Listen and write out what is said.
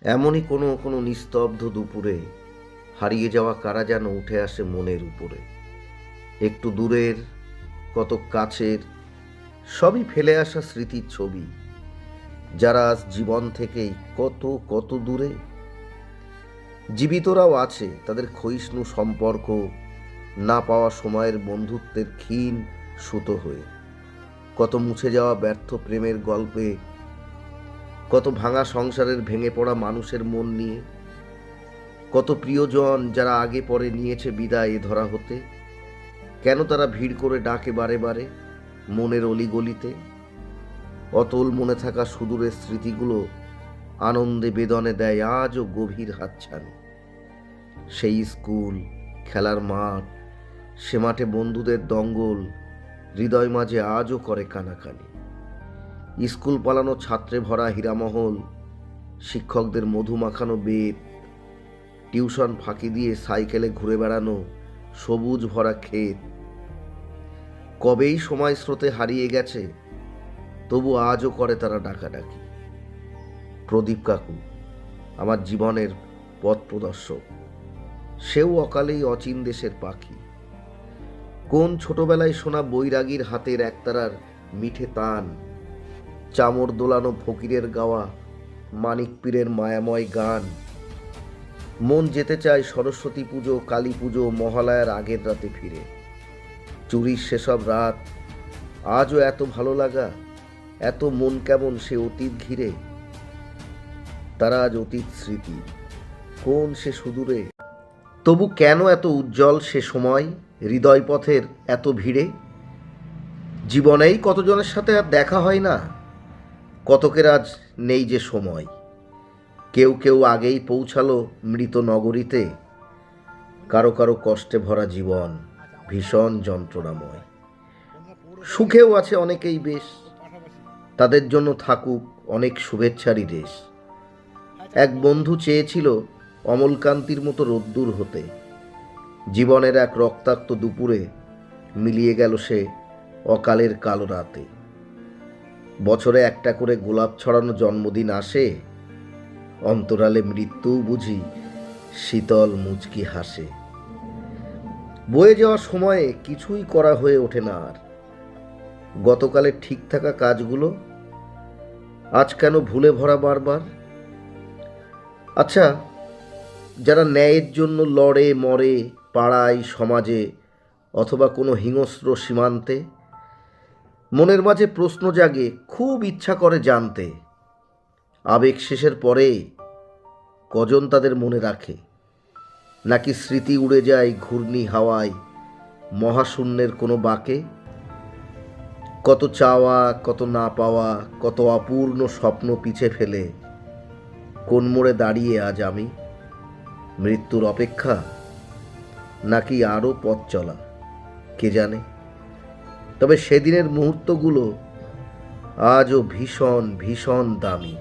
এমনই কোনো কোনো নিস্তব্ধ দুপুরে হারিয়ে যাওয়া কারা যেন উঠে আসে মনের উপরে। একটু দূরের, কত কাছের, সবই ফেলে আসা স্মৃতির ছবি, যারা আজ জীবন থেকেই কত কত দূরে। জীবিতরাও আছে, তাদের ক্ষয়িষ্ণু সম্পর্ক না পাওয়া সময়ের বন্ধুত্বের ক্ষীণ সুতো হয়ে। কত মুছে যাওয়া ব্যর্থ প্রেমের গল্পে, কত ভাঙা সংসারের ভেঙে পড়া মানুষের মন নিয়ে, কত প্রিয়জন যারা আগে পরে নিয়েছে বিদায় এ ধরা হতে। কেন তারা ভিড় করে ডাকে বারে বারে মনের অলিগলিতে? অতল মনে থাকা সুদূরের স্মৃতিগুলো আনন্দে বেদনে দেয় আজও গভীর হাতছানি। সেই স্কুল, খেলার মাঠ, সে মাঠে বন্ধুদের দঙ্গল হৃদয় মাঝে আজও করে কানাকানি। স্কুল পালানো ছাত্রে ভরা হীরামহল, শিক্ষকদের মধু মাখানো বেত, টিউশন ফাঁকি দিয়ে সাইকেলে ঘুরে বেড়ানো সবুজ ভরা ক্ষেত। কবেই সময় স্রোতে হারিয়ে গেছে, তবু আজও করে তারা ডাকাডাকি। প্রদীপ কাকু আমার জীবনের পথ প্রদর্শক, সেও অকালেই অচিন দেশের পাখি। কোন ছোটবেলায় শোনা বৈরাগীর হাতের একতারার মিঠে তান, চামর দোলানো ফকিরের গাওয়া মানিক পীরের মায়াময় গান। মন যেতে চায় সরস্বতী পুজো, কালী পুজো, মহালয়ার আগের রাতে ফিরে। চুরির সেসব রাত আজও এত ভালো লাগা, এত মন কেমন সে অতীত ঘিরে। তারা আজ অতীত স্মৃতি, কোন সে সুদূরে। তবু কেন এত উজ্জ্বল সে সময় হৃদয় পথের এত ভিড়ে? জীবনেই কতজনের সাথে আর দেখা হয় না, কতকের আজ নেই যে সময়। কেউ কেউ আগেই পৌঁছালো মৃত নগরীতে, কারো কারো কষ্টে ভরা জীবন ভীষণ যন্ত্রণাময়। সুখেও আছে অনেকেই বেশ, তাদের জন্য থাকুক অনেক শুভেচ্ছারই রেশ। এক বন্ধু চেয়েছিল অমলকান্তির মতো রোদ্দুর হতে, জীবনের এক রক্তাক্ত দুপুরে মিলিয়ে গেল সে অকালের কালো রাতে। বছরে একটা করে গোলাপ ছড়ানো জন্মদিন আসে, অন্তরালে মৃত্যুও বুঝি শীতল মুচকি হাসে। বয়ে যাওয়ার সময়ে কিছুই করা হয়ে ওঠে না আর, গতকালের ঠিক থাকা কাজগুলো আজ কেন ভুলে ভরা বারবার। আচ্ছা, যারা ন্যায়ের জন্য লড়ে মরে পাড়ায়, সমাজে অথবা কোনো হিংস্র সীমান্তে, মনের মাঝে প্রশ্ন জাগে, খুব ইচ্ছা করে জানতে, আবেগ শেষের পরে কজন তাদের মনে রাখে? নাকি স্মৃতি উড়ে যায় ঘূর্ণি হাওয়ায় মহাশূন্যের কোনো বাঁকে? কত চাওয়া, কত না পাওয়া, কত অপূর্ণ স্বপ্ন পিছে ফেলে কোন মোড়ে দাঁড়িয়ে আজ আমি? মৃত্যুর অপেক্ষা নাকি আরও পথ চলা, কে জানে। তবে সেদিনের মুহূর্তগুলো আজও ভীষণ ভীষণ দামি।